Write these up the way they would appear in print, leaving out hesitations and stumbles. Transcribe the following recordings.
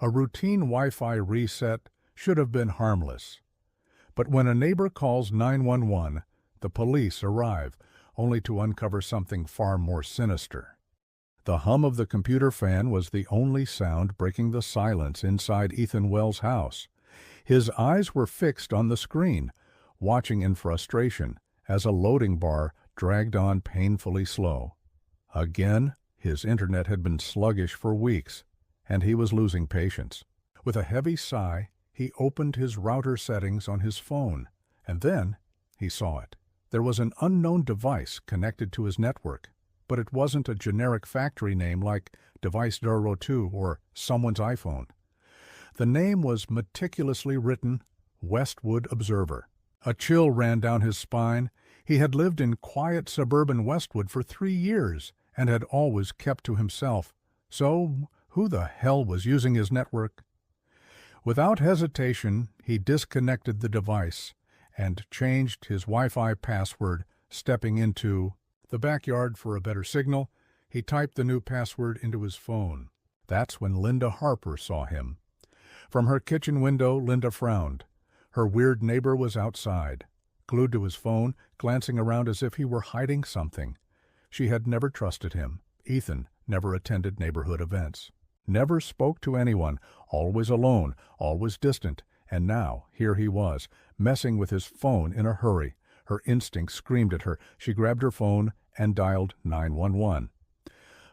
A routine Wi-Fi reset should have been harmless. But when a neighbor calls 911, the police arrive, only to uncover something far more sinister. The hum of the computer fan was the only sound breaking the silence inside Ethan Wells' house. His eyes were fixed on the screen, watching in frustration as a loading bar dragged on painfully slow. Again, his internet had been sluggish for weeks, and he was losing patience. With a heavy sigh, he opened his router settings on his phone, and then he saw it. There was an unknown device connected to his network, but it wasn't a generic factory name like Device 02 or someone's iPhone. The name was meticulously written Westwood Observer. A chill ran down his spine. He had lived in quiet suburban Westwood for 3 years and had always kept to himself. So, who the hell was using his network? Without hesitation, he disconnected the device and changed his Wi-Fi password, stepping into the backyard for a better signal. He typed the new password into his phone. That's when Linda Harper saw him. From her kitchen window, Linda frowned. Her weird neighbor was outside, glued to his phone, glancing around as if he were hiding something. She had never trusted him. Ethan never attended neighborhood events, never spoke to anyone, always alone, always distant, and now here he was, messing with his phone in a hurry. Her instinct screamed at her. She grabbed her phone and dialed 911.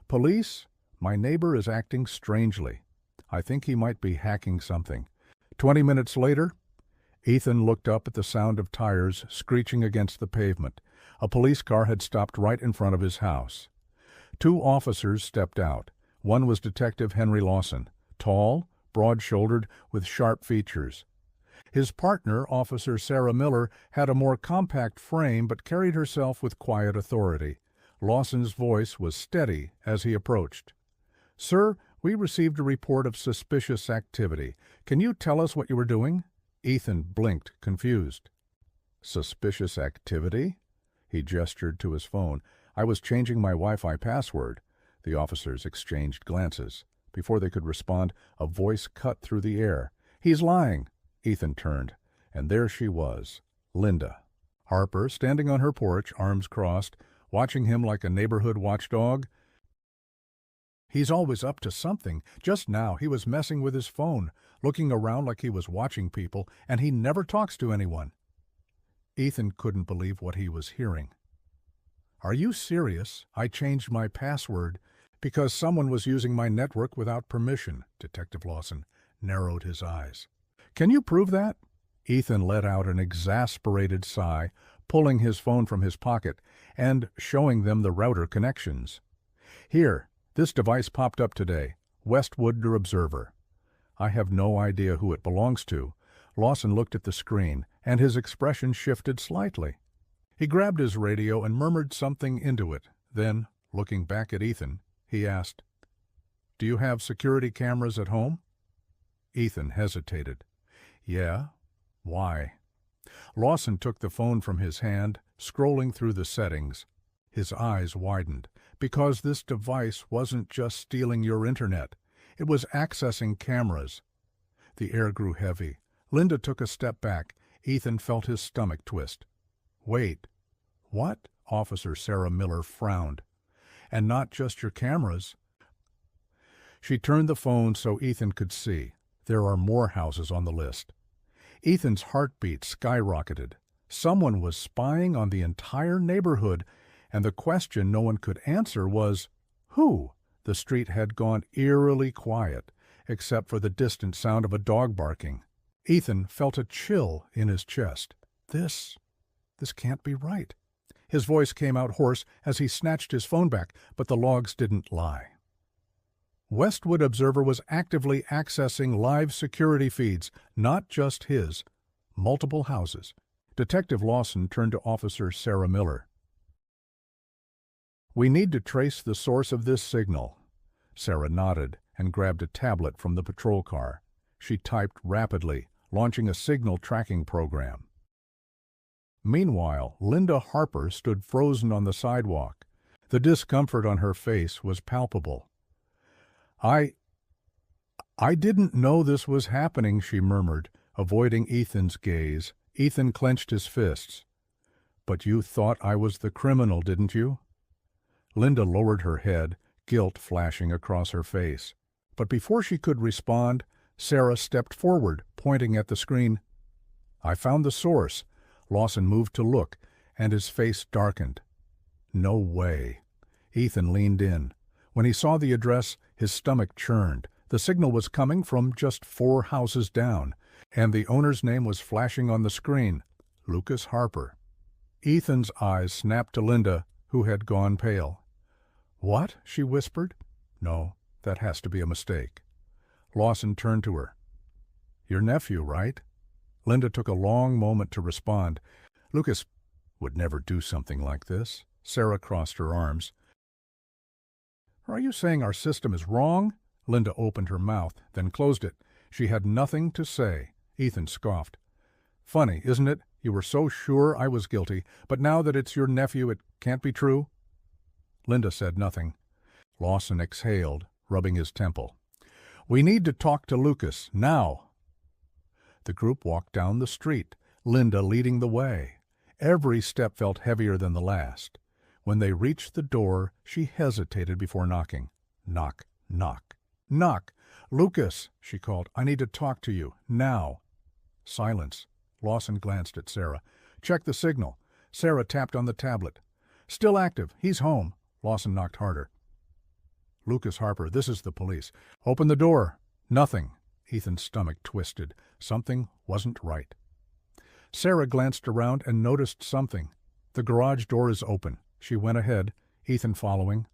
"Police, my neighbor is acting strangely. I think he might be hacking something." 20 minutes later, Ethan looked up at the sound of tires screeching against the pavement. A police car had stopped right in front of his house. 2 officers stepped out. One was Detective Henry Lawson, tall, broad-shouldered, with sharp features. His partner, Officer Sarah Miller, had a more compact frame but carried herself with quiet authority. Lawson's voice was steady as he approached. "Sir, we received a report of suspicious activity. Can you tell us what you were doing?" Ethan blinked, confused. "Suspicious activity?" He gestured to his phone. "I was changing my Wi-Fi password." The officers exchanged glances. Before they could respond, a voice cut through the air. "He's lying!" Ethan turned, and there she was, Linda Harper, standing on her porch, arms crossed, watching him like a neighborhood watchdog. "He's always up to something. Just now he was messing with his phone, looking around like he was watching people, and he never talks to anyone." Ethan couldn't believe what he was hearing. "Are you serious? I changed my password because someone was using my network without permission." Detective Lawson narrowed his eyes. "Can you prove that?" Ethan let out an exasperated sigh, pulling his phone from his pocket and showing them the router connections. "Here, this device popped up today, Westwood Observer. I have no idea who it belongs to." Lawson looked at the screen, and his expression shifted slightly. He grabbed his radio and murmured something into it. Then, looking back at Ethan, he asked, "Do you have security cameras at home?" Ethan hesitated. "Yeah. Why?" Lawson took the phone from his hand, scrolling through the settings. His eyes widened. "Because this device wasn't just stealing your internet. It was accessing cameras." The air grew heavy. Linda took a step back. Ethan felt his stomach twist. "Wait. What?" Officer Sarah Miller frowned. "And not just your cameras." She turned the phone so Ethan could see. There are more houses on the list. Ethan's heartbeat skyrocketed. Someone was spying on the entire neighborhood, and the question no one could answer was, who? The street had gone eerily quiet, except for the distant sound of a dog barking. Ethan felt a chill in his chest. This can't be right. His voice came out hoarse as he snatched his phone back, but the logs didn't lie. Westwood Observer was actively accessing live security feeds, not just his, multiple houses. Detective Lawson turned to Officer Sarah Miller. "We need to trace the source of this signal." Sarah nodded and grabbed a tablet from the patrol car. She typed rapidly, launching a signal tracking program. Meanwhile, Linda Harper stood frozen on the sidewalk. The discomfort on her face was palpable. "I didn't know this was happening," she murmured, avoiding Ethan's gaze. Ethan clenched his fists. "But you thought I was the criminal, didn't you?" Linda lowered her head, guilt flashing across her face. But before she could respond, Sarah stepped forward, pointing at the screen. "I found the source." Lawson moved to look, and his face darkened. "No way." Ethan leaned in. When he saw the address, his stomach churned. The signal was coming from just 4 houses down, and the owner's name was flashing on the screen, Lucas Harper. Ethan's eyes snapped to Linda, who had gone pale. "What?" she whispered. "No, that has to be a mistake." Lawson turned to her. "Your nephew, right?" Linda took a long moment to respond. "Lucas would never do something like this." Sarah crossed her arms. "Are you saying our system is wrong?" Linda opened her mouth, then closed it. She had nothing to say. Ethan scoffed. "Funny, isn't it? You were so sure I was guilty, but now that it's your nephew, it can't be true?" Linda said nothing. Lawson exhaled, rubbing his temple. "We need to talk to Lucas, now." The group walked down the street, Linda leading the way. Every step felt heavier than the last. When they reached the door, she hesitated before knocking. Knock, knock, knock. "Lucas," she called, "I need to talk to you, now." Silence. Lawson glanced at Sarah. "Check the signal." Sarah tapped on the tablet. "Still active. He's home." Lawson knocked harder. "Lucas Harper, this is the police." "Open the door." Nothing. Ethan's stomach twisted. Something wasn't right. Sarah glanced around and noticed something. "The garage door is open." She went ahead, Ethan following.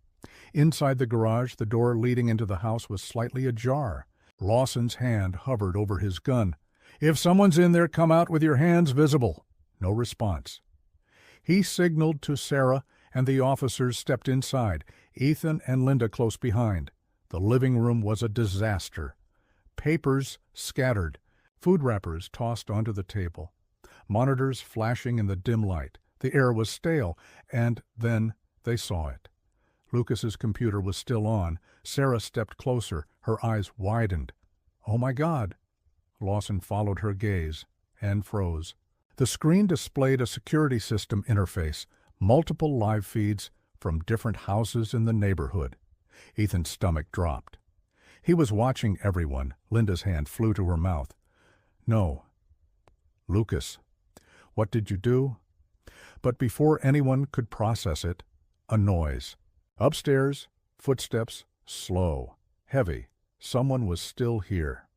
Inside the garage, the door leading into the house was slightly ajar. Lawson's hand hovered over his gun. "If someone's in there, come out with your hands visible." No response. He signaled to Sarah, and the officers stepped inside, Ethan and Linda close behind. The living room was a disaster. Papers scattered, food wrappers tossed onto the table, monitors flashing in the dim light. The air was stale, and then they saw it. Lucas's computer was still on. Sarah stepped closer, her eyes widened. "Oh my God!" Lawson followed her gaze and froze. The screen displayed a security system interface, multiple live feeds from different houses in the neighborhood. Ethan's stomach dropped. He was watching everyone. Linda's hand flew to her mouth. "No." "Lucas, what did you do?" But before anyone could process it, a noise. Upstairs, footsteps, slow, heavy. Someone was still here.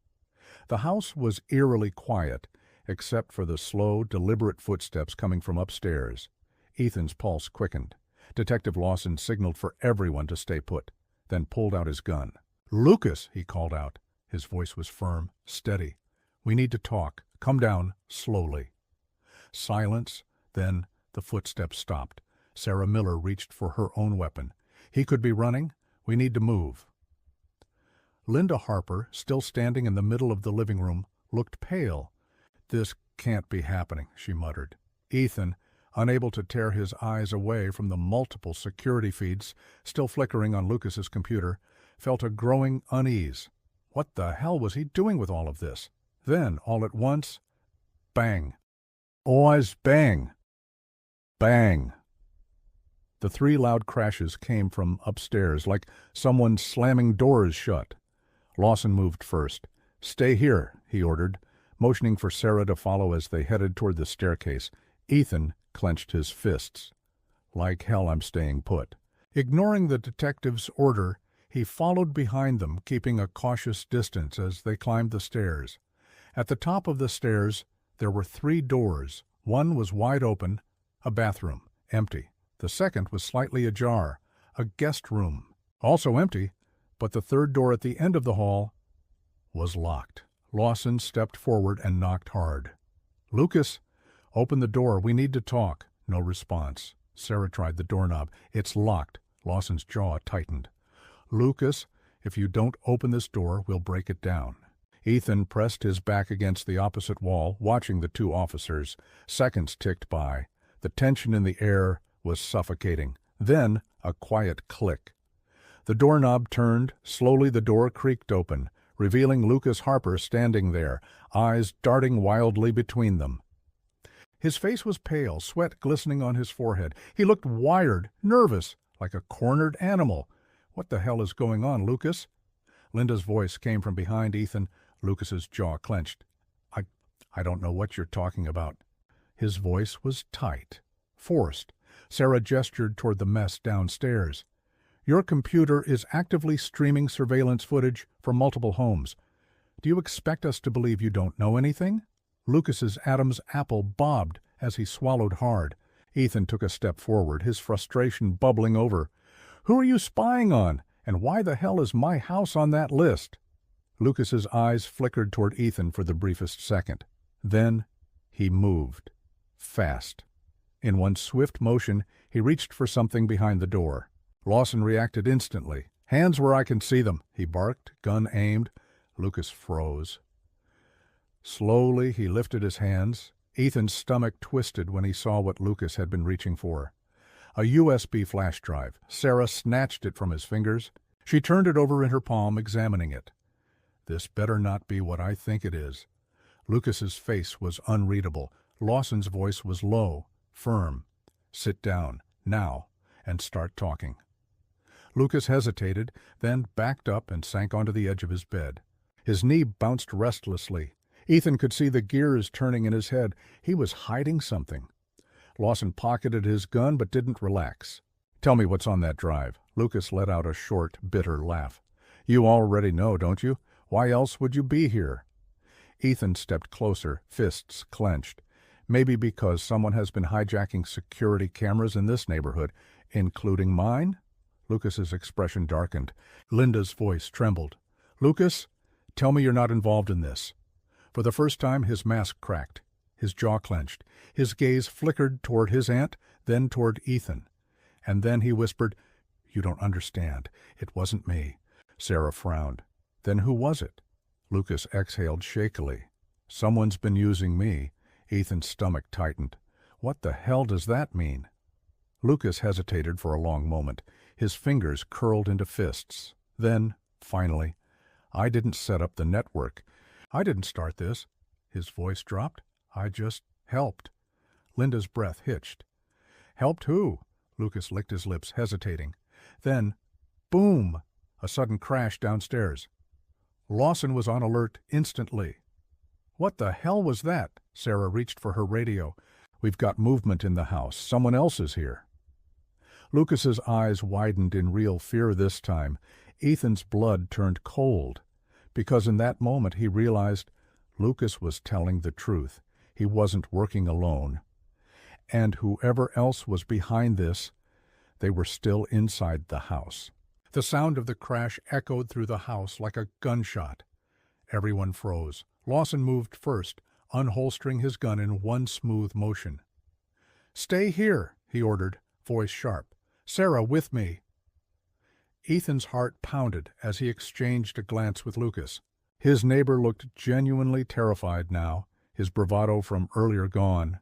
The house was eerily quiet, except for the slow, deliberate footsteps coming from upstairs. Ethan's pulse quickened. Detective Lawson signaled for everyone to stay put, then pulled out his gun. "Lucas," he called out. His voice was firm, steady. "We need to talk. Come down, slowly." Silence, then the footsteps stopped. Sarah Miller reached for her own weapon. "He could be running. We need to move." Linda Harper, still standing in the middle of the living room, looked pale. "This can't be happening," she muttered. Ethan, unable to tear his eyes away from the multiple security feeds still flickering on Lucas's computer, felt a growing unease. What the hell was he doing with all of this? Then, all at once, bang. Always bang. Bang. The 3 loud crashes came from upstairs, like someone slamming doors shut. Lawson moved first. "Stay here," he ordered, motioning for Sarah to follow as they headed toward the staircase. Ethan clenched his fists. "Like hell I'm staying put." Ignoring the detective's order, he followed behind them, keeping a cautious distance as they climbed the stairs. At the top of the stairs, there were 3 doors. One was wide open, a bathroom, empty. The second was slightly ajar, a guest room, also empty, but the 3rd door at the end of the hall was locked. Lawson stepped forward and knocked hard. "Lucas, open the door. We need to talk." No response. Sarah tried the doorknob. "It's locked." Lawson's jaw tightened. "Lucas, if you don't open this door, we'll break it down." Ethan pressed his back against the opposite wall, watching the 2 officers. Seconds ticked by. The tension in the air was suffocating. Then a quiet click. The doorknob turned. Slowly the door creaked open, revealing Lucas Harper standing there, eyes darting wildly between them. His face was pale, sweat glistening on his forehead. He looked wired, nervous, like a cornered animal. "What the hell is going on, Lucas?" Linda's voice came from behind Ethan. Lucas's jaw clenched. I don't know what you're talking about." His voice was tight, forced. Sarah gestured toward the mess downstairs. "Your computer is actively streaming surveillance footage from multiple homes. Do you expect us to believe you don't know anything?" Lucas's Adam's apple bobbed as he swallowed hard. Ethan took a step forward, his frustration bubbling over. "Who are you spying on? And why the hell is my house on that list?" Lucas's eyes flickered toward Ethan for the briefest second. Then he moved. Fast. In one swift motion, he reached for something behind the door. Lawson reacted instantly. "Hands where I can see them," he barked, gun aimed. Lucas froze. Slowly, he lifted his hands. Ethan's stomach twisted when he saw what Lucas had been reaching for. A USB flash drive. Sarah snatched it from his fingers. She turned it over in her palm, examining it. "This better not be what I think it is." Lucas's face was unreadable. Lawson's voice was low, firm. "Sit down, now, and start talking." Lucas hesitated, then backed up and sank onto the edge of his bed. His knee bounced restlessly. Ethan could see the gears turning in his head. He was hiding something. Lawson pocketed his gun but didn't relax. "Tell me what's on that drive." Lucas let out a short, bitter laugh. "You already know, don't you? Why else would you be here?" Ethan stepped closer, fists clenched. "Maybe because someone has been hijacking security cameras in this neighborhood, including mine?" Lucas's expression darkened. Linda's voice trembled. "Lucas, tell me you're not involved in this." For the first time, his mask cracked. His jaw clenched. His gaze flickered toward his aunt, then toward Ethan. And then he whispered, "You don't understand. It wasn't me." Sarah frowned. "Then who was it?" Lucas exhaled shakily. "Someone's been using me." Ethan's stomach tightened. "What the hell does that mean?" Lucas hesitated for a long moment. His fingers curled into fists. Then, finally, "I didn't set up the network. I didn't start this." His voice dropped. "I just helped." Linda's breath hitched. "Helped who?" Lucas licked his lips, hesitating. Then, boom! A sudden crash downstairs. Lawson was on alert instantly. "What the hell was that?" Sarah reached for her radio. "We've got movement in the house. Someone else is here." Lucas's eyes widened in real fear this time. Ethan's blood turned cold, because in that moment he realized Lucas was telling the truth. He wasn't working alone. And whoever else was behind this, they were still inside the house. The sound of the crash echoed through the house like a gunshot. Everyone froze. Lawson moved first, unholstering his gun in one smooth motion. "Stay here," he ordered, voice sharp. "Sarah, with me." Ethan's heart pounded as he exchanged a glance with Lucas. His neighbor looked genuinely terrified now, his bravado from earlier gone.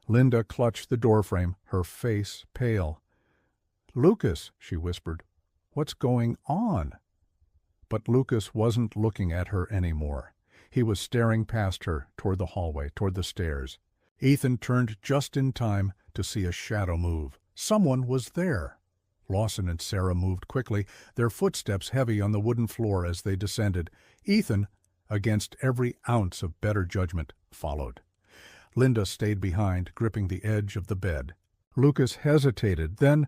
Linda clutched the doorframe, her face pale. "Lucas," she whispered, "what's going on?" But Lucas wasn't looking at her anymore. He was staring past her, toward the hallway, toward the stairs. Ethan turned just in time to see a shadow move. Someone was there. Lawson and Sarah moved quickly, their footsteps heavy on the wooden floor as they descended. Ethan, against every ounce of better judgment, followed. Linda stayed behind, gripping the edge of the bed. Lucas hesitated, then,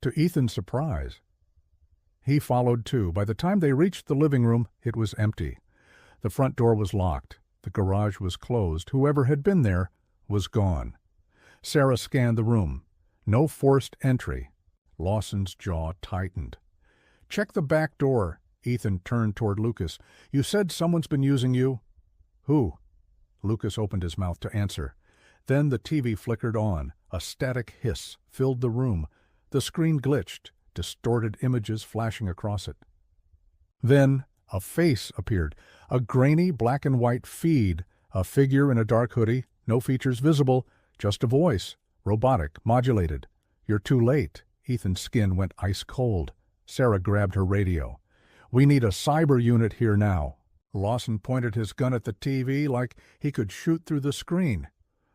to Ethan's surprise, he followed too. By the time they reached the living room, it was empty. The front door was locked. The garage was closed. Whoever had been there was gone. Sarah scanned the room. No forced entry. Lawson's jaw tightened. "Check the back door." Ethan turned toward Lucas. "You said someone's been using you?" "Who?" Lucas opened his mouth to answer. Then the TV flickered on. A static hiss filled the room. The screen glitched, distorted images flashing across it. Then a face appeared, a grainy black and white feed, a figure in a dark hoodie, no features visible, just a voice, robotic, modulated. "You're too late." Ethan's skin went ice cold. Sarah grabbed her radio. We need a cyber unit here now." Lawson pointed his gun at the TV like he could shoot through the screen.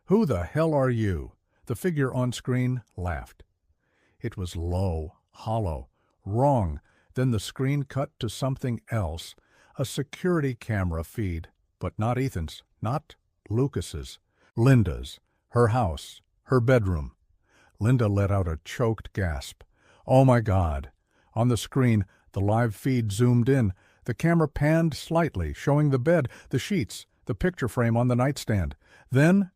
"Who the hell are you?" The figure on screen laughed. It was low, hollow, wrong. Then the screen cut to something else, a security camera feed, but not Ethan's, not Lucas's, Linda's, her house, her bedroom. Linda let out a choked gasp. "Oh my God!" On the screen, the live feed zoomed in. The camera panned slightly, showing the bed, the sheets, the picture frame on the nightstand. Then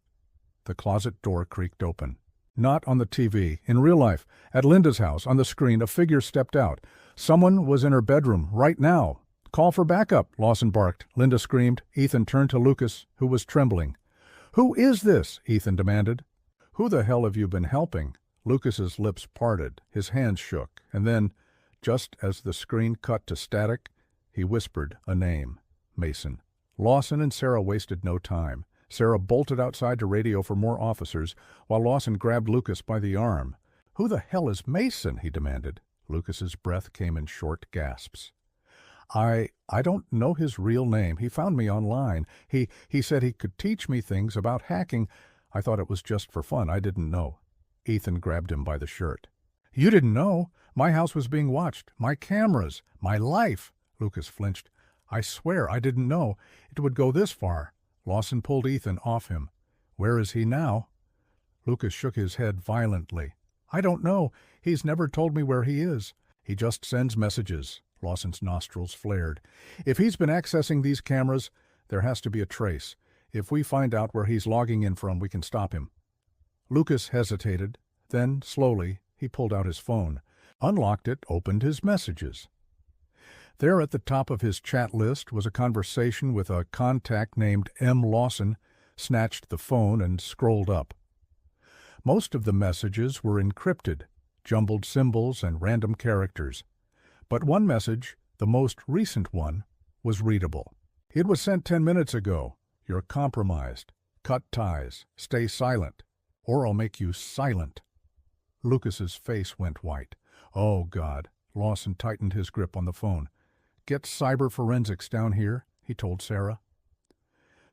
the closet door creaked open. Not on the TV, in real life. At Linda's house, on the screen, a figure stepped out. Someone was in her bedroom, right now. "Call for backup," Lawson barked. Linda screamed. Ethan turned to Lucas, who was trembling. "Who is this?" Ethan demanded. "Who the hell have you been helping?" Lucas's lips parted, his hands shook, and then, just as the screen cut to static, he whispered a name. Mason. Lawson and Sarah wasted no time. Sarah bolted outside to radio for more officers, while Lawson grabbed Lucas by the arm. "Who the hell is Mason?" he demanded. Lucas's breath came in short gasps. I don't know his real name. He found me online. He said he could teach me things about hacking. I thought it was just for fun. I didn't know." Ethan grabbed him by the shirt. "You didn't know? My house was being watched. My cameras. My life." Lucas flinched. "I swear I didn't know it would go this far." Lawson pulled Ethan off him. "Where is he now?" Lucas shook his head violently. "I don't know. He's never told me where he is. He just sends messages." Lawson's nostrils flared. "If he's been accessing these cameras, there has to be a trace. If we find out where he's logging in from, we can stop him." Lucas hesitated. Then, slowly, he pulled out his phone, unlocked it, opened his messages. There at the top of his chat list was a conversation with a contact named M. Lawson, snatched the phone and scrolled up. Most of the messages were encrypted, jumbled symbols and random characters. But one message, the most recent one, was readable. "It was sent 10 minutes ago. You're compromised. Cut ties. Stay silent, or I'll make you silent." Lucas's face went white. "Oh, God." Lawson tightened his grip on the phone. "Get cyber forensics down here," he told Sarah.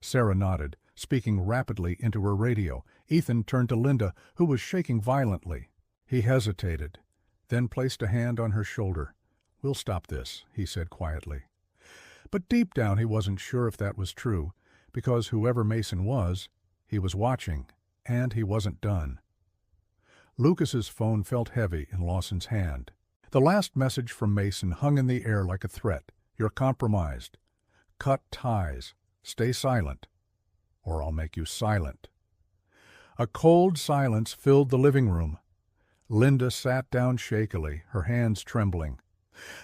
Sarah nodded, speaking rapidly into her radio. Ethan turned to Linda, who was shaking violently. He hesitated, then placed a hand on her shoulder. "We'll stop this," he said quietly. But deep down he wasn't sure if that was true, because whoever Mason was, he was watching, and he wasn't done. Lucas's phone felt heavy in Lawson's hand. The last message from Mason hung in the air like a threat. "You're compromised. Cut ties. Stay silent, or I'll make you silent." A cold silence filled the living room. Linda sat down shakily, her hands trembling.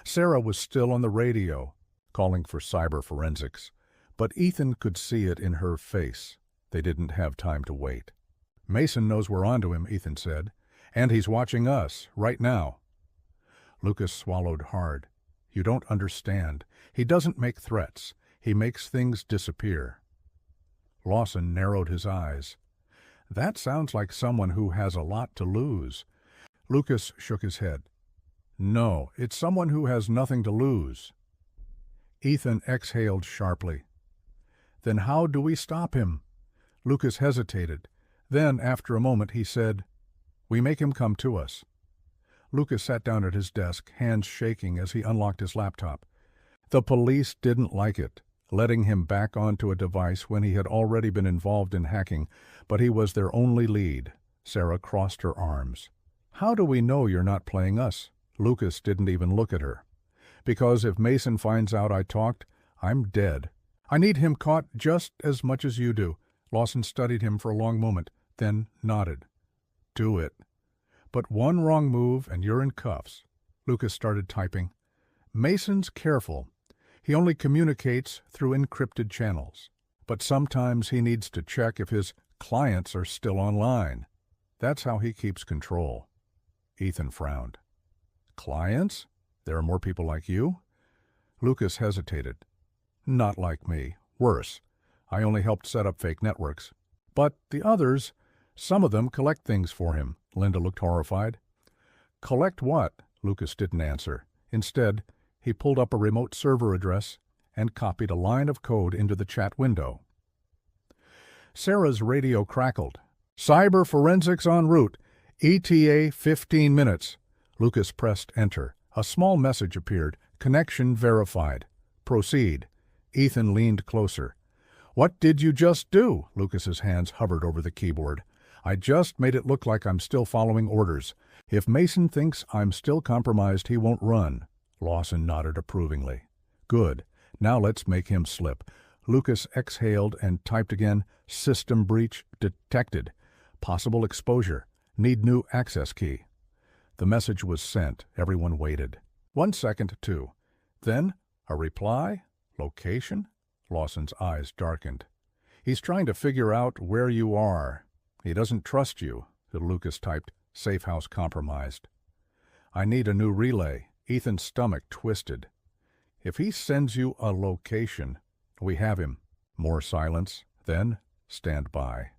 Sarah was still on the radio, calling for cyber forensics, but Ethan could see it in her face. They didn't have time to wait. "Mason knows we're onto him," Ethan said, "and he's watching us, right now." Lucas swallowed hard. "You don't understand. He doesn't make threats. He makes things disappear." Lawson narrowed his eyes. "That sounds like someone who has a lot to lose." Lucas shook his head. "No, it's someone who has nothing to lose." Ethan exhaled sharply. "Then how do we stop him?" Lucas hesitated. Then, after a moment, he said, "We make him come to us." Lucas sat down at his desk, hands shaking as he unlocked his laptop. The police didn't like it, letting him back onto a device when he had already been involved in hacking, but he was their only lead. Sarah crossed her arms. "How do we know you're not playing us?" Lucas didn't even look at her. "Because if Mason finds out I talked, I'm dead. I need him caught just as much as you do." Lawson studied him for a long moment, then nodded. "Do it. But one wrong move and you're in cuffs." Lucas started typing. "Mason's careful. He only communicates through encrypted channels. But sometimes he needs to check if his clients are still online. That's how he keeps control." Ethan frowned. "Clients? There are more people like you?" Lucas hesitated. "Not like me. Worse. I only helped set up fake networks. But the others, some of them collect things for him." Linda looked horrified. "Collect what?" Lucas didn't answer. Instead, He pulled up a remote server address and copied a line of code into the chat window. Sarah's radio crackled. "Cyber forensics en route. ETA 15 minutes. Lucas pressed enter. A small message appeared. Connection verified. Proceed. Ethan leaned closer. "What did you just do?" Lucas's hands hovered over the keyboard. "I just made it look like I'm still following orders. If Mason thinks I'm still compromised, he won't run." Lawson nodded approvingly. "Good. Now let's make him slip." Lucas exhaled and typed again. "System breach detected. Possible exposure. Need new access key." The message was sent. Everyone waited. 1 second, 2. Then, a reply? Location? Lawson's eyes darkened. "He's trying to figure out where you are. He doesn't trust you," Lucas typed. "Safe house compromised." "I need a new relay." Ethan's stomach twisted. "If he sends you a location, we have him." More silence. Then, "Stand by."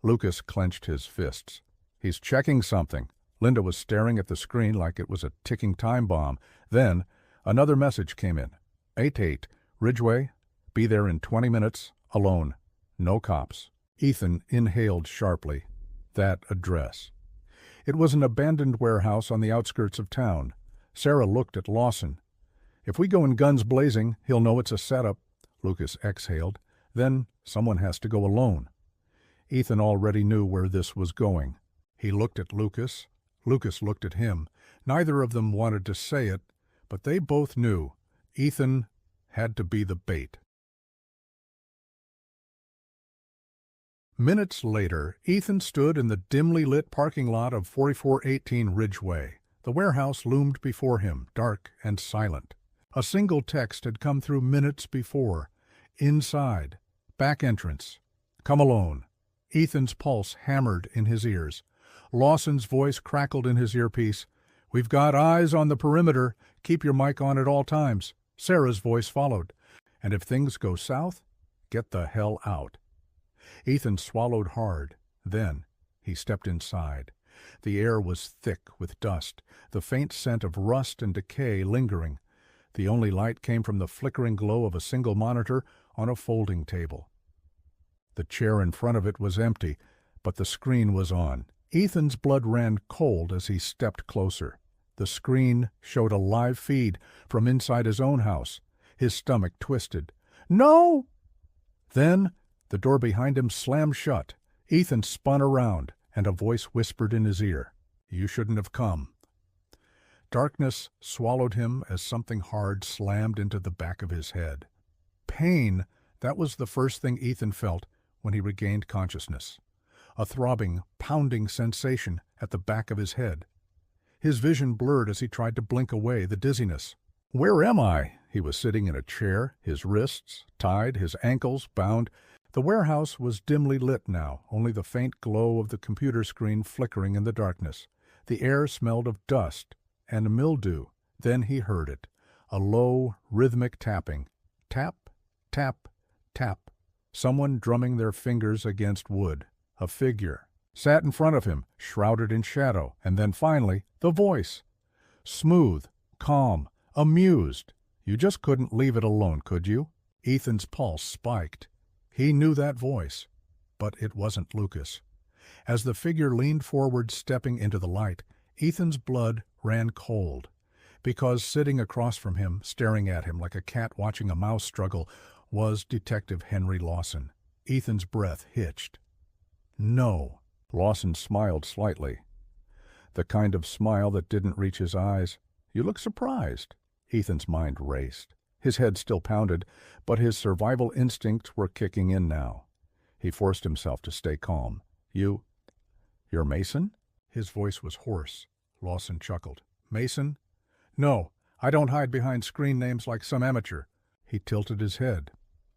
Lucas clenched his fists. "He's checking something." Linda was staring at the screen like it was a ticking time bomb. Then, another message came in. 88, Ridgeway. Be there in 20 minutes. Alone. No cops. Ethan inhaled sharply. That address. It was an abandoned warehouse on the outskirts of town. Sarah looked at Lawson. "If we go in guns blazing, he'll know it's a setup." Lucas exhaled. "Then someone has to go alone." Ethan already knew where this was going. He looked at Lucas. Lucas looked at him. Neither of them wanted to say it, but they both knew Ethan had to be the bait. Minutes later, Ethan stood in the dimly lit parking lot of 4418 Ridgeway. The warehouse loomed before him, dark and silent. A single text had come through minutes before. "Inside. Back entrance. Come alone." Ethan's pulse hammered in his ears. Lawson's voice crackled in his earpiece. "We've got eyes on the perimeter. Keep your mic on at all times." Sarah's voice followed. "And if things go south, get the hell out." Ethan swallowed hard. Then he stepped inside. The air was thick with dust, the faint scent of rust and decay lingering. The only light came from the flickering glow of a single monitor on a folding table. The chair in front of it was empty, but the screen was on. Ethan's blood ran cold as he stepped closer. The screen showed a live feed from inside his own house. His stomach twisted. "No!" Then the door behind him slammed shut. Ethan spun around, and a voice whispered in his ear, "You shouldn't have come." Darkness swallowed him as something hard slammed into the back of his head. Pain, that was the first thing Ethan felt when he regained consciousness. A throbbing, pounding sensation at the back of his head. His vision blurred as he tried to blink away the dizziness. "Where am I?" He was sitting in a chair, his wrists tied, his ankles bound. The warehouse was dimly lit now, only the faint glow of the computer screen flickering in the darkness. The air smelled of dust and mildew. Then he heard it, a low, rhythmic tapping. Tap, tap, tap. Someone drumming their fingers against wood. A figure sat in front of him, shrouded in shadow, and then finally, the voice. Smooth, calm, amused. You just couldn't leave it alone, could you? Ethan's pulse spiked. He knew that voice, but it wasn't Lucas. As the figure leaned forward, stepping into the light, Ethan's blood ran cold, because sitting across from him, staring at him like a cat watching a mouse struggle, was Detective Henry Lawson. Ethan's breath hitched. "No." Lawson smiled slightly. The kind of smile that didn't reach his eyes. "You look surprised." Ethan's mind raced. His head still pounded, but his survival instincts were kicking in now. He forced himself to stay calm. You're Mason?" His voice was hoarse. Lawson chuckled. "Mason? No, I don't hide behind screen names like some amateur." He tilted his head.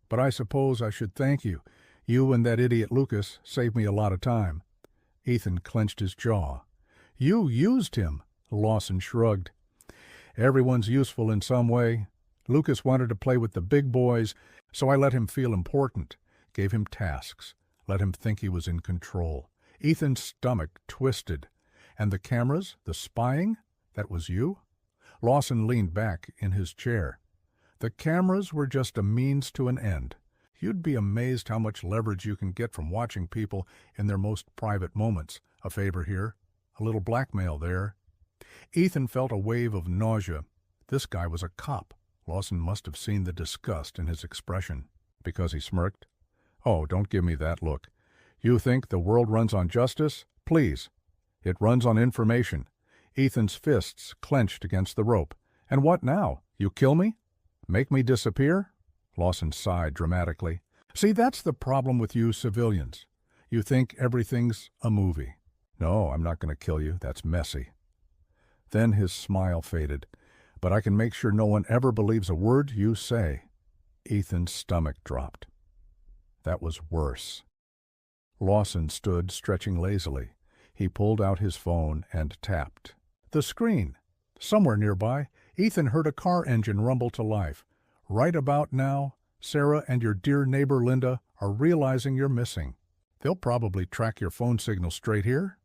"But I suppose I should thank you. You and that idiot Lucas saved me a lot of time." Ethan clenched his jaw. "You used him." Lawson shrugged. "Everyone's useful in some way. Lucas wanted to play with the big boys, so I let him feel important, gave him tasks, let him think he was in control." Ethan's stomach twisted. "And the cameras, the spying, that was you?" Lawson leaned back in his chair. The cameras were just a means to an end. You'd be amazed how much leverage you can get from watching people in their most private moments. A favor here, a little blackmail there. Ethan felt a wave of nausea. This guy was a cop. Lawson must have seen the disgust in his expression. Because he smirked? Oh, don't give me that look. You think the world runs on justice? Please. It runs on information. Ethan's fists clenched against the rope. And what now? You kill me? Make me disappear? Lawson sighed dramatically. See, that's the problem with you civilians. You think everything's a movie. No, I'm not going to kill you. That's messy. Then his smile faded. But I can make sure no one ever believes a word you say. Ethan's stomach dropped. That was worse. Lawson stood stretching lazily. He pulled out his phone and tapped. The screen. Somewhere nearby, Ethan heard a car engine rumble to life. Right about now, Sarah and your dear neighbor Linda are realizing you're missing. They'll probably track your phone signal straight here.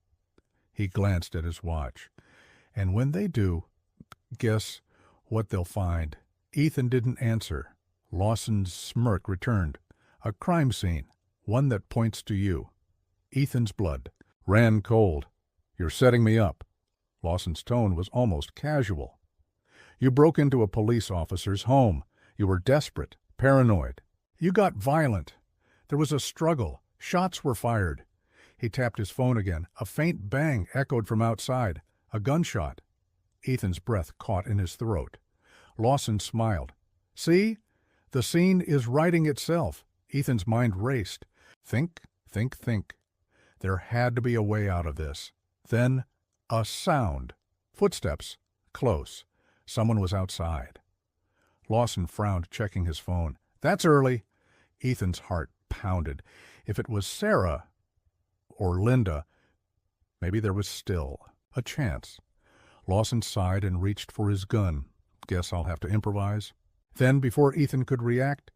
He glanced at his watch. And when they do, guess what they'll find? Ethan didn't answer. Lawson's smirk returned. A crime scene, one that points to you. Ethan's blood ran cold. You're setting me up. Lawson's tone was almost casual. You broke into a police officer's home. You were desperate, paranoid. You got violent. There was a struggle. Shots were fired. He tapped his phone again. A faint bang echoed from outside. A gunshot. Ethan's breath caught in his throat. Lawson smiled. See? The scene is writing itself. Ethan's mind raced. Think, think, think. There had to be a way out of this. Then, a sound. Footsteps. Close. Someone was outside. Lawson frowned, checking his phone. That's early. Ethan's heart pounded. If it was Sarah or Linda, maybe there was still a chance. Lawson sighed and reached for his gun. Guess I'll have to improvise. Then, before Ethan could react,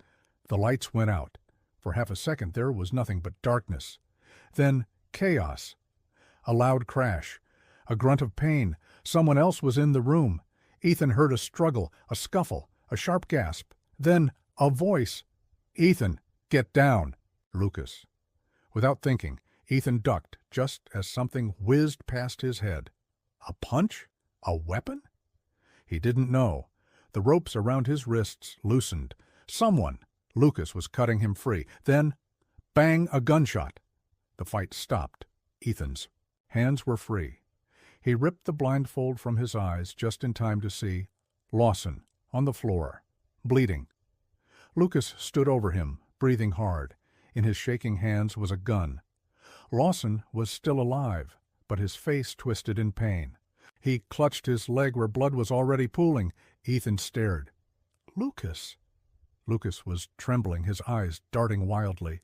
the lights went out. For half a second there was nothing but darkness. Then chaos. A loud crash. A grunt of pain. Someone else was in the room. Ethan heard a struggle, a scuffle, a sharp gasp. Then a voice. Ethan, get down. Lucas. Without thinking, Ethan ducked just as something whizzed past his head. A punch? A weapon? He didn't know. The ropes around his wrists loosened. Someone, Lucas, was cutting him free. Then, bang, a gunshot. The fight stopped. Ethan's hands were free. He ripped the blindfold from his eyes just in time to see Lawson on the floor, bleeding. Lucas stood over him, breathing hard. In his shaking hands was a gun. Lawson was still alive, but his face twisted in pain. He clutched his leg where blood was already pooling. Ethan stared. Lucas. Lucas was trembling, his eyes darting wildly.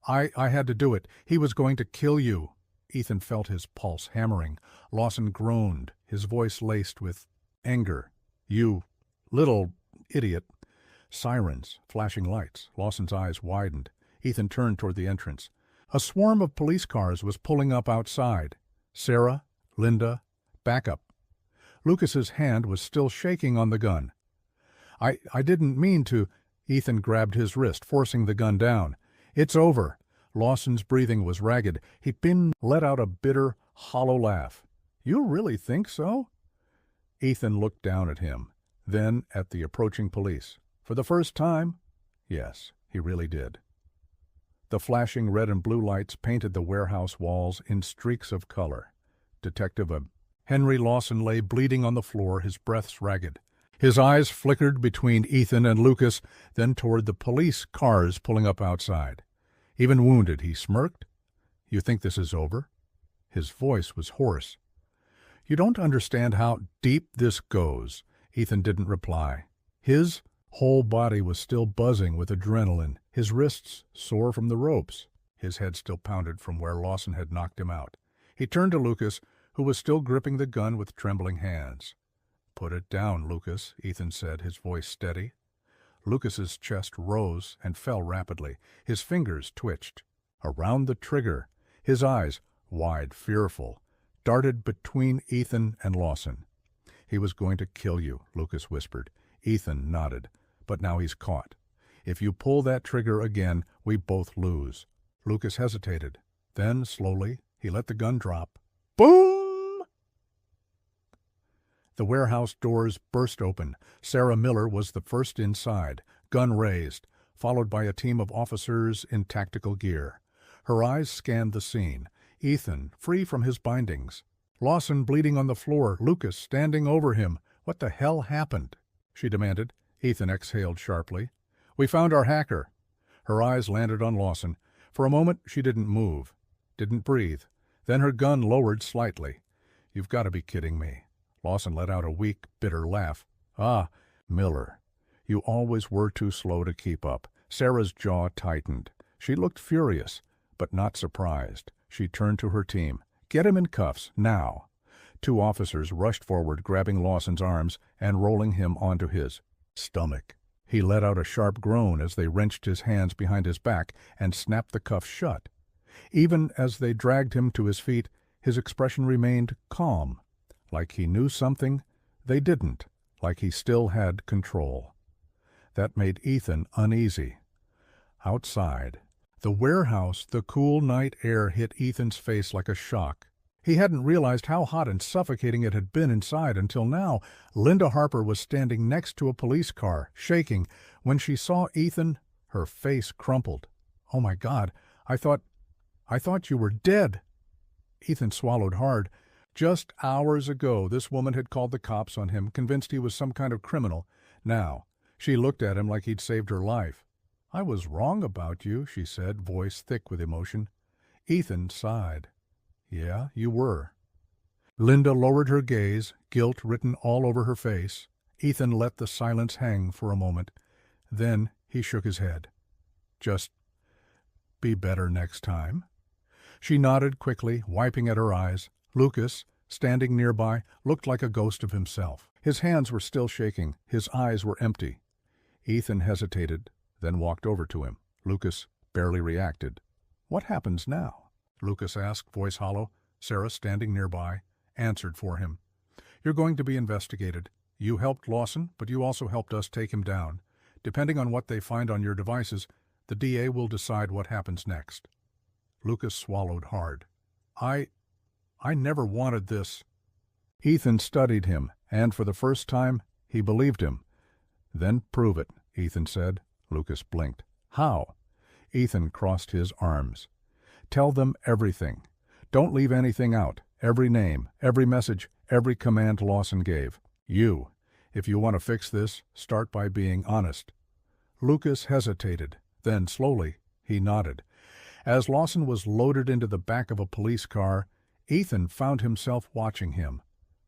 I had to do it. He was going to kill you. Ethan felt his pulse hammering. Lawson groaned, his voice laced with anger. You little idiot. Sirens, flashing lights. Lawson's eyes widened. Ethan turned toward the entrance. A swarm of police cars was pulling up outside. Sarah, Linda, backup. Lucas's hand was still shaking on the gun. I didn't mean to. Ethan grabbed his wrist, forcing the gun down. It's over. Lawson's breathing was ragged. He let out a bitter, hollow laugh. You really think so? Ethan looked down at him, then at the approaching police. For the first time? Yes, he really did. The flashing red and blue lights painted the warehouse walls in streaks of color. Detective Henry Lawson lay bleeding on the floor, his breaths ragged. His eyes flickered between Ethan and Lucas, then toward the police cars pulling up outside. Even wounded, he smirked. You think this is over? His voice was hoarse. You don't understand how deep this goes. Ethan didn't reply. His whole body was still buzzing with adrenaline, his wrists sore from the ropes. His head still pounded from where Lawson had knocked him out. He turned to Lucas, who was still gripping the gun with trembling hands. Put it down, Lucas, Ethan said, his voice steady. Lucas's chest rose and fell rapidly. His fingers twitched. Around the trigger, his eyes, wide, fearful, darted between Ethan and Lawson. He was going to kill you, Lucas whispered. Ethan nodded. But now he's caught. If you pull that trigger again, we both lose. Lucas hesitated. Then, slowly, he let the gun drop. Boom! The warehouse doors burst open. Sarah Miller was the first inside, gun raised, followed by a team of officers in tactical gear. Her eyes scanned the scene. Ethan, free from his bindings. Lawson bleeding on the floor, Lucas standing over him. What the hell happened? She demanded. Ethan exhaled sharply. We found our hacker. Her eyes landed on Lawson. For a moment she didn't move, didn't breathe. Then her gun lowered slightly. You've got to be kidding me. Lawson let out a weak, bitter laugh. Ah, Miller. You always were too slow to keep up. Sarah's jaw tightened. She looked furious, but not surprised. She turned to her team. Get him in cuffs, now. Two officers rushed forward, grabbing Lawson's arms and rolling him onto his stomach. He let out a sharp groan as they wrenched his hands behind his back and snapped the cuffs shut. Even as they dragged him to his feet, his expression remained calm, like he knew something they didn't, like he still had control. That made Ethan uneasy. Outside, the warehouse, the cool night air hit Ethan's face like a shock. He hadn't realized how hot and suffocating it had been inside until now. Linda Harper was standing next to a police car, shaking. When she saw Ethan, her face crumpled. Oh my God, I thought you were dead. Ethan swallowed hard. Just hours ago, this woman had called the cops on him, convinced he was some kind of criminal. Now, she looked at him like he'd saved her life. I was wrong about you, she said, voice thick with emotion. Ethan sighed. Yeah, you were. Linda lowered her gaze, guilt written all over her face. Ethan let the silence hang for a moment. Then he shook his head. Just be better next time. She nodded quickly, wiping at her eyes. Lucas, standing nearby, looked like a ghost of himself. His hands were still shaking. His eyes were empty. Ethan hesitated, then walked over to him. Lucas barely reacted. What happens now? Lucas asked, voice hollow. Sarah, standing nearby, answered for him. You're going to be investigated. You helped Lawson, but you also helped us take him down. Depending on what they find on your devices, the DA will decide what happens next. Lucas swallowed hard. I never wanted this. Ethan studied him, and for the first time, he believed him. Then prove it, Ethan said. Lucas blinked. How? Ethan crossed his arms. Tell them everything. Don't leave anything out. Every name, every message, every command Lawson gave. You. If you want to fix this, start by being honest. Lucas hesitated. Then, slowly, he nodded. As Lawson was loaded into the back of a police car, Ethan found himself watching him.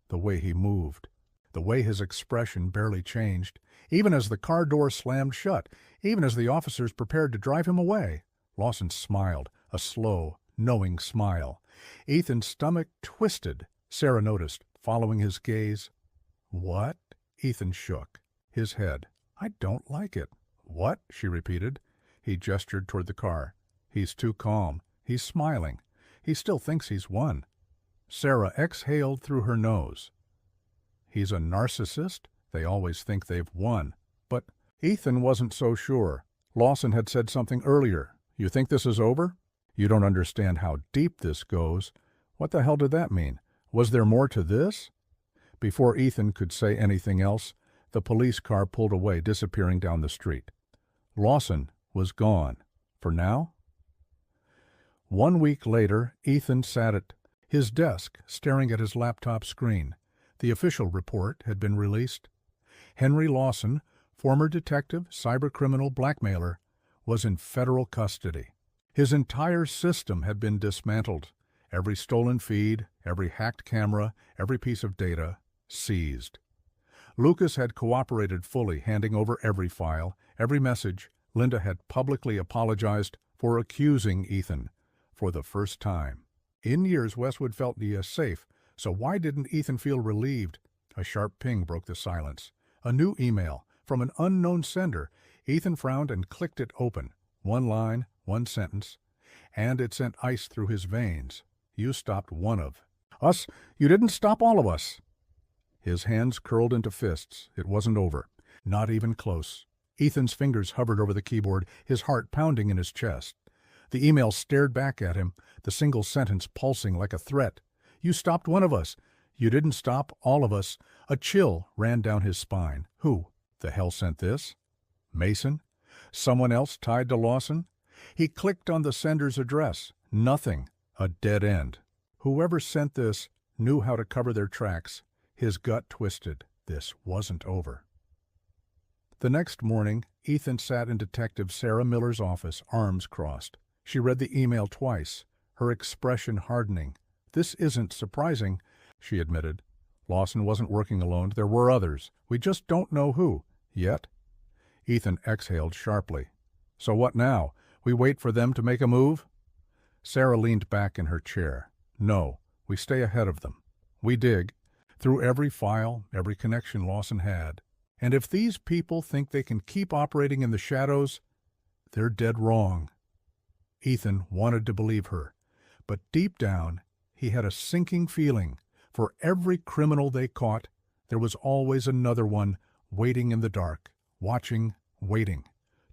The way he moved. The way his expression barely changed. Even as the car door slammed shut. Even as the officers prepared to drive him away. Lawson smiled. A slow, knowing smile. Ethan's stomach twisted. Sarah noticed, following his gaze. What? Ethan shook his head. I don't like it. What? She repeated. He gestured toward the car. He's too calm. He's smiling. He still thinks he's won. Sarah exhaled through her nose. He's a narcissist? They always think they've won. But Ethan wasn't so sure. Lawson had said something earlier. You think this is over? You don't understand how deep this goes. What the hell did that mean? Was there more to this? Before Ethan could say anything else, the police car pulled away, disappearing down the street. Lawson was gone. For now? 1 week later, Ethan sat at his desk, staring at his laptop screen. The official report had been released. Henry Lawson, former detective, cybercriminal, blackmailer, was in federal custody. His entire system had been dismantled. Every stolen feed, every hacked camera, every piece of data seized. Lucas had cooperated fully, handing over every file, every message. Linda had publicly apologized for accusing Ethan for the first time. In years, Westwood felt safe, so why didn't Ethan feel relieved? A sharp ping broke the silence. A new email from an unknown sender. Ethan frowned and clicked it open. One line, one sentence, and it sent ice through his veins. You stopped one of us. You didn't stop all of us. His hands curled into fists. It wasn't over. Not even close. Ethan's fingers hovered over the keyboard, his heart pounding in his chest. The email stared back at him, the single sentence pulsing like a threat. "You stopped one of us. You didn't stop all of us." A chill ran down his spine. Who the hell sent this? Mason? Someone else tied to Lawson? He clicked on the sender's address. Nothing. A dead end. Whoever sent this knew how to cover their tracks. His gut twisted. This wasn't over. The next morning, Ethan sat in Detective Sarah Miller's office, arms crossed. She read the email twice, her expression hardening. "This isn't surprising," she admitted. "Lawson wasn't working alone. There were others. We just don't know who. Yet." Ethan exhaled sharply. "So what now? We wait for them to make a move?" Sarah leaned back in her chair. "No, we stay ahead of them. We dig through every file, every connection Lawson had. And if these people think they can keep operating in the shadows, they're dead wrong." Ethan wanted to believe her, but deep down he had a sinking feeling. For every criminal they caught, there was always another one waiting in the dark, watching, waiting.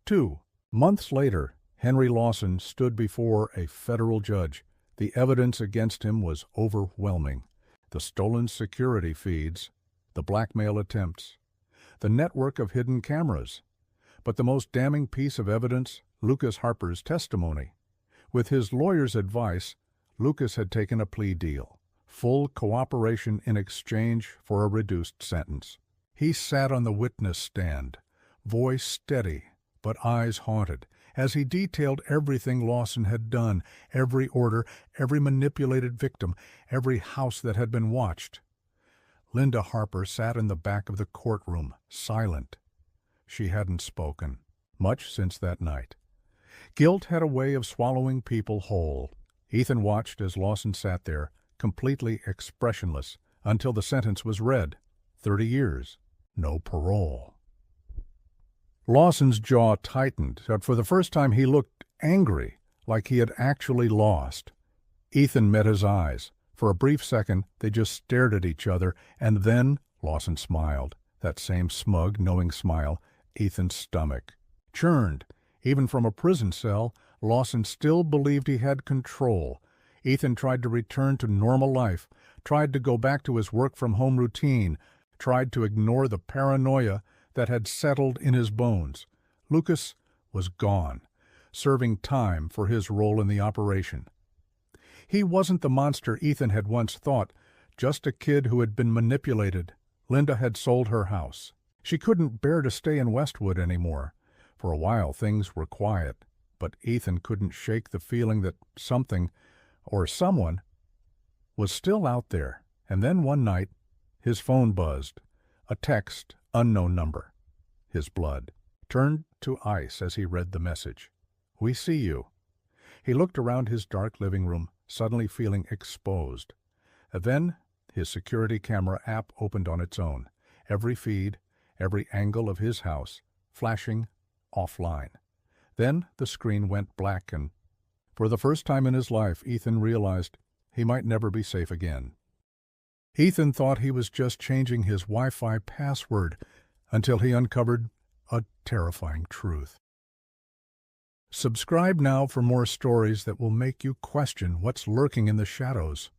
2 months later, Henry Lawson stood before a federal judge. The evidence against him was overwhelming. The stolen security feeds, the blackmail attempts, the network of hidden cameras. But the most damning piece of evidence, Lucas Harper's testimony. With his lawyer's advice, Lucas had taken a plea deal, full cooperation in exchange for a reduced sentence. He sat on the witness stand, voice steady, but eyes haunted, as he detailed everything Lawson had done, every order, every manipulated victim, every house that had been watched. Linda Harper sat in the back of the courtroom, silent. She hadn't spoken much since that night. Guilt had a way of swallowing people whole. Ethan watched as Lawson sat there, completely expressionless, until the sentence was read. 30 years. No parole. Lawson's jaw tightened, but for the first time he looked angry, like he had actually lost. Ethan met his eyes. For a brief second, they just stared at each other, and then Lawson smiled. That same smug, knowing smile. Ethan's stomach churned. Even from a prison cell, Lawson still believed he had control. Ethan tried to return to normal life, tried to go back to his work-from-home routine, tried to ignore the paranoia that had settled in his bones. Lucas was gone, serving time for his role in the operation. He wasn't the monster Ethan had once thought, just a kid who had been manipulated. Linda had sold her house. She couldn't bear to stay in Westwood anymore. For a while things were quiet, but Ethan couldn't shake the feeling that something, or someone, was still out there. And then one night, his phone buzzed. A text, unknown number. His blood turned to ice as he read the message. "We see you." He looked around his dark living room, suddenly feeling exposed. And then his security camera app opened on its own. Every feed, every angle of his house, flashing offline. Then the screen went black, and for the first time in his life, Ethan realized he might never be safe again. Ethan thought he was just changing his Wi-Fi password until he uncovered a terrifying truth. Subscribe now for more stories that will make you question what's lurking in the shadows.